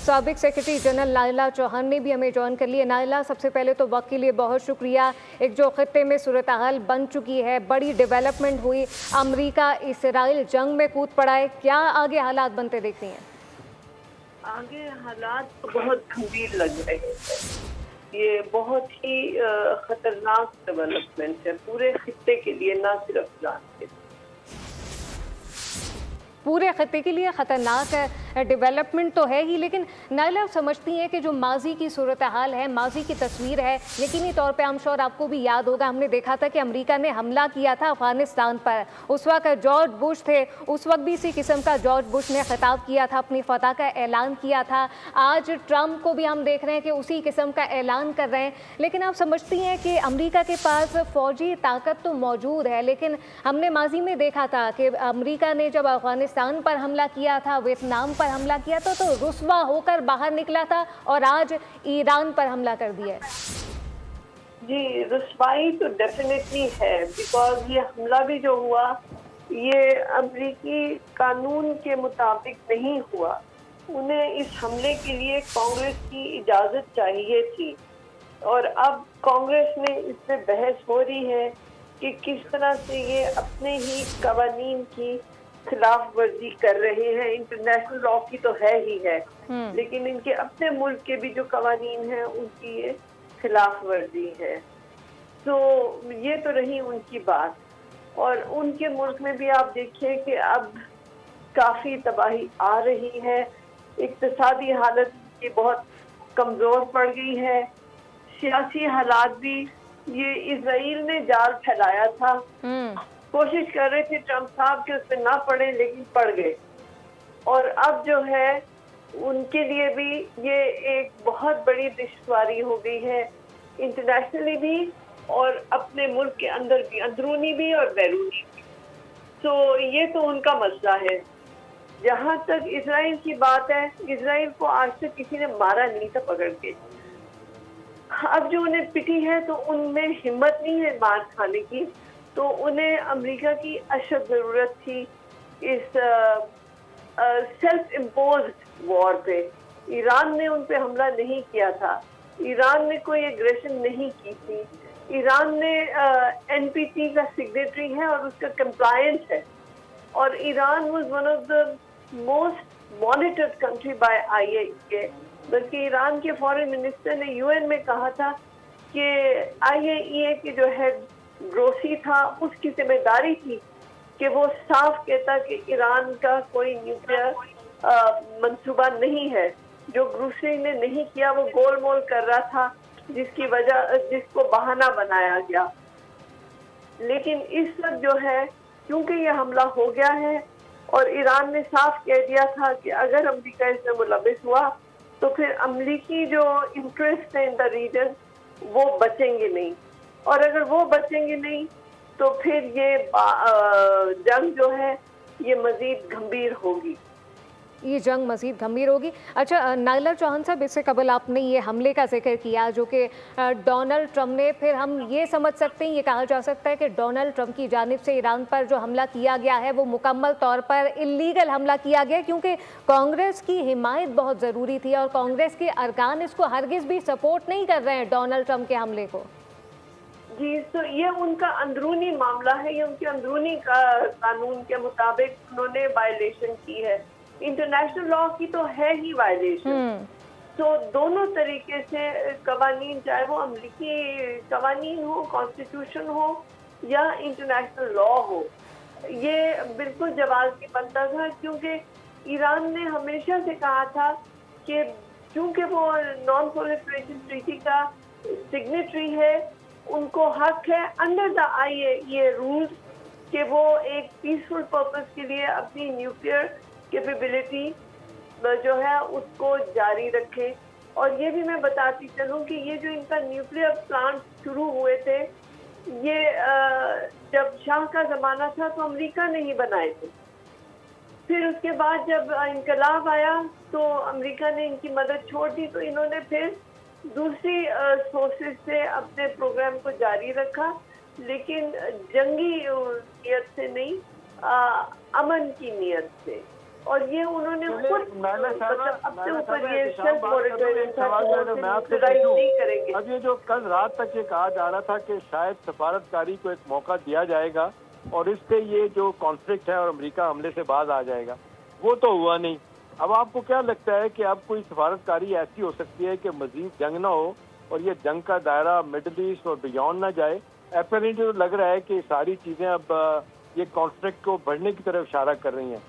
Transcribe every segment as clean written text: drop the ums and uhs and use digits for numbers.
साबिक secretary general Naila Chauhan ने भी हमें ज्वाइन कर लिया। नायला, सबसे पहले तो वक्त के लिए बहुत शुक्रिया। एक जो खित्ते में सूरत हाल बन चुकी है, बड़ी डेवलपमेंट हुई, अमेरिका इसराइल जंग में कूद पड़ा है, क्या आगे हालात बनते देखती हैं? आगे हालात तो बहुत गंभीर लग रहे हैं। ये बहुत ही खतरनाक डेवलपमेंट है पूरे खित्ते के लिए, ना सिर्फ ईरान के लिए। पूरे खत्ते के लिए ख़तरनाक डेवलपमेंट तो है ही, लेकिन नायला समझती हैं कि जो माजी की सूरत हाल है, माजी की तस्वीर है, यकीनी तौर पे, आई एम श्योर आपको भी याद होगा, हमने देखा था कि अमेरिका ने हमला किया था अफगानिस्तान पर। उस वक्त जॉर्ज बुश थे, उस वक्त भी इसी किस्म का जॉर्ज बुश ने खिताब किया था, अपनी फतह का ऐलान किया था। आज ट्रंप को भी हम देख रहे हैं कि उसी किस्म का ऐलान कर रहे हैं। लेकिन आप समझती हैं कि अमेरिका के पास फ़ौजी ताकत तो मौजूद है, लेकिन हमने माजी में देखा था कि अमेरिका ने जब अफगानिस्तान पर हमला किया था, वियतनाम पर हमला किया था, तो रुस्वा होकर बाहर निकला था, और आज ईरान पर हमला कर दिया है। जी, रुस्वाई तो डेफिनेटली है, बिकॉज ये हमला भी जो हुआ ये अमेरिकी कानून के मुताबिक नहीं हुआ। उन्हें इस हमले के लिए कांग्रेस की इजाजत चाहिए थी, और अब कांग्रेस में इस पे बहस हो रही है कि किस तरह से ये अपने ही कवानीन की खिलाफ वर्जी कर रहे हैं। इंटरनेशनल लॉ की तो है ही है, लेकिन इनके अपने मुल्क के भी जो कवानीन हैं उनकी ये खिलाफ वर्जी है। तो ये तो रही उनकी बात, और उनके मुल्क में भी आप देखिए कि अब काफी तबाही आ रही है। इक्तिसादी हालत की बहुत कमजोर पड़ गई है, सियासी हालात भी। ये इजराइल ने जाल फैलाया था, कोशिश कर रहे थे ट्रंप साहब कि उस पर ना पड़े, लेकिन पड़ गए। और अब जो है उनके लिए भी ये एक बहुत बड़ी दुश्वारी हो गई है, इंटरनेशनली भी और अपने मुल्क के अंदर भी, अंदरूनी भी और बैरूनी भी। तो ये तो उनका मसला है। जहाँ तक इजराइल की बात है, इजराइल को आज तक किसी ने मारा नहीं था पकड़ के। अब जो उन्हें पिटी है तो उनमें हिम्मत नहीं है मार खाने की, तो उन्हें अमेरिका की अशद जरूरत थी इस सेल्फ इम्पोज्ड वॉर पे। ईरान ने उन पे हमला नहीं किया था, ईरान ने कोई एग्रेशन नहीं की थी। ईरान ने एनपीटी का सिग्नेटरी है और उसका कंप्लायंस है, और Iran was one of the most monitored country bye IAEA. बल्कि ईरान के फॉरेन मिनिस्टर ने यूएन में कहा था कि आईएईए के जो हेड ग्रोसी था, उसकी जिम्मेदारी थी कि वो साफ कहता कि ईरान का कोई न्यूक्लियर मंसूबा नहीं है। जो ग्रोसी ने नहीं किया, वो गोलमोल कर रहा था, जिसको बहाना बनाया गया। लेकिन इस वक्त जो है, क्योंकि ये हमला हो गया है और ईरान ने साफ कह दिया था कि अगर अमेरिका इसमें मुलविस हुआ तो फिर अमेरिकी जो इंटरेस्ट है इन द रीजन वो बचेंगे नहीं, और अगर वो बचेंगे नहीं तो फिर ये जंग जो है ये मजीद गंभीर होगी। ये जंग मज़ीद गंभीर होगी। अच्छा नायला चौहान साहब, इससे कबल आपने ये हमले का जिक्र किया जो कि डोनाल्ड ट्रंप ने, फिर हम ये समझ सकते हैं, ये कहा जा सकता है कि डोनाल्ड ट्रंप की जानिब से ईरान पर जो हमला किया गया है वो मुकम्मल तौर पर इल्लीगल हमला किया गया, क्योंकि कांग्रेस की हिमायत बहुत ज़रूरी थी और कांग्रेस के अरकान इसको हरगिज़ भी सपोर्ट नहीं कर रहे हैं डोनाल्ड ट्रंप के हमले को। जी, तो ये उनका अंदरूनी मामला है, ये उनके अंदरूनी कानून के मुताबिक उन्होंने वायलेशन की है। इंटरनेशनल लॉ की तो है ही वायलेशन। तो दोनों तरीके से कवानीन, चाहे वो अमेरिकी कवानीन हो, कॉन्स्टिट्यूशन हो या इंटरनेशनल लॉ हो, ये बिल्कुल जवाब की बनता था। क्योंकि ईरान ने हमेशा से कहा था कि क्योंकि वो नॉन प्रोलिफरेशन ट्रीटी का सिग्नेटरी है, उनको हक है अंडर द आईएईए रूल्स कि वो एक पीसफुल पर्पस के लिए अपनी न्यूक्लियर कैपेबिलिटी जो है उसको जारी रखे। और ये भी मैं बताती चलूँ कि ये जो इनका न्यूक्लियर प्लांट शुरू हुए थे, ये जब शाह का ज़माना था तो अमेरिका ने ही बनाए थे। फिर उसके बाद जब इनकलाब आया तो अमेरिका ने इनकी मदद छोड़ दी, तो इन्होंने फिर दूसरी सोर्सेज से अपने प्रोग्राम को जारी रखा, लेकिन जंगी नियत से नहीं, अमन की नियत से। और ये उन्होंने खुद अपने ऊपर ये सेल्फ मैं आपसे नहीं करेंगे। अब ये जो कल रात तक ये कहा जा रहा था कि शायद सफारतकारी को एक मौका दिया जाएगा और इससे ये जो कॉन्फ्लिक्ट है और अमेरिका हमले से बाज आ जाएगा, वो तो हुआ नहीं। अब आपको क्या लगता है कि अब कोई सफारतकारी ऐसी हो सकती है कि मजीद जंग ना हो और ये जंग का दायरा मिडल ईस्ट और बियॉन्ड ना जाए? एपरेंटली तो लग रहा है कि सारी चीज़ें अब ये कॉन्फ्लिक्ट को बढ़ने की तरफ इशारा कर रही हैं।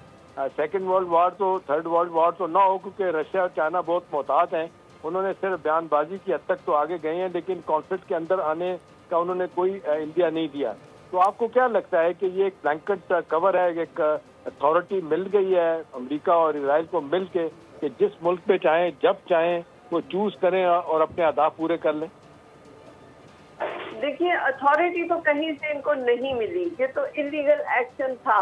सेकेंड वर्ल्ड वॉर तो, थर्ड वर्ल्ड वॉर तो ना हो, क्योंकि रशिया और चाइना बहुत मोहतात हैं। उन्होंने सिर्फ बयानबाजी की हद तक तो आगे गए हैं, लेकिन कॉन्फ्लिक्ट के अंदर आने का उन्होंने कोई इंडिया नहीं दिया। तो आपको क्या लगता है कि ये एक ब्लैंकेट कवर है, एक अथॉरिटी मिल गई है अमेरिका और इजराइल को मिल के कि जिस मुल्क पे चाहें जब चाहें वो चूज करें और अपने अहदाफ पूरे कर लें? देखिए, अथॉरिटी तो कहीं से इनको नहीं मिली, ये तो इलीगल एक्शन था।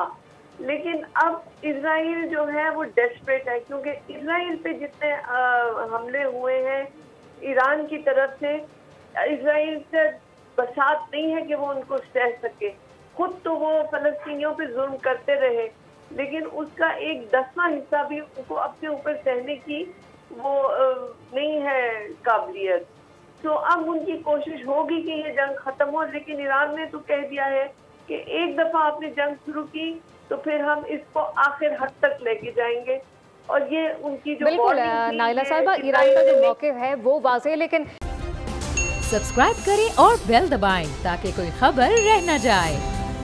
लेकिन अब इजराइल जो है वो डेस्परेट है, क्योंकि इजराइल पे जितने हमले हुए हैं ईरान की तरफ से, इजराइल से बसात नहीं है कि वो उनको सह सके। खुद तो वो फलस्तीनियों पे जुल्म करते रहे, लेकिन उसका एक 10वां हिस्सा भी उनको अपने ऊपर सहने की वो नहीं है काबिलियत। तो अब उनकी कोशिश होगी कि ये जंग खत्म हो, लेकिन ईरान ने तो कह दिया है कि एक दफा आपने जंग शुरू की तो फिर हम इसको आखिर हद तक लेके जाएंगे। और ये उनकी जो बिल्कुल नाइला साहिबा, ईरान का जो मौक़िफ़ है वो वाज़ेह, लेकिन सब्सक्राइब करें और बेल दबाएं ताकि कोई खबर रह न जाए।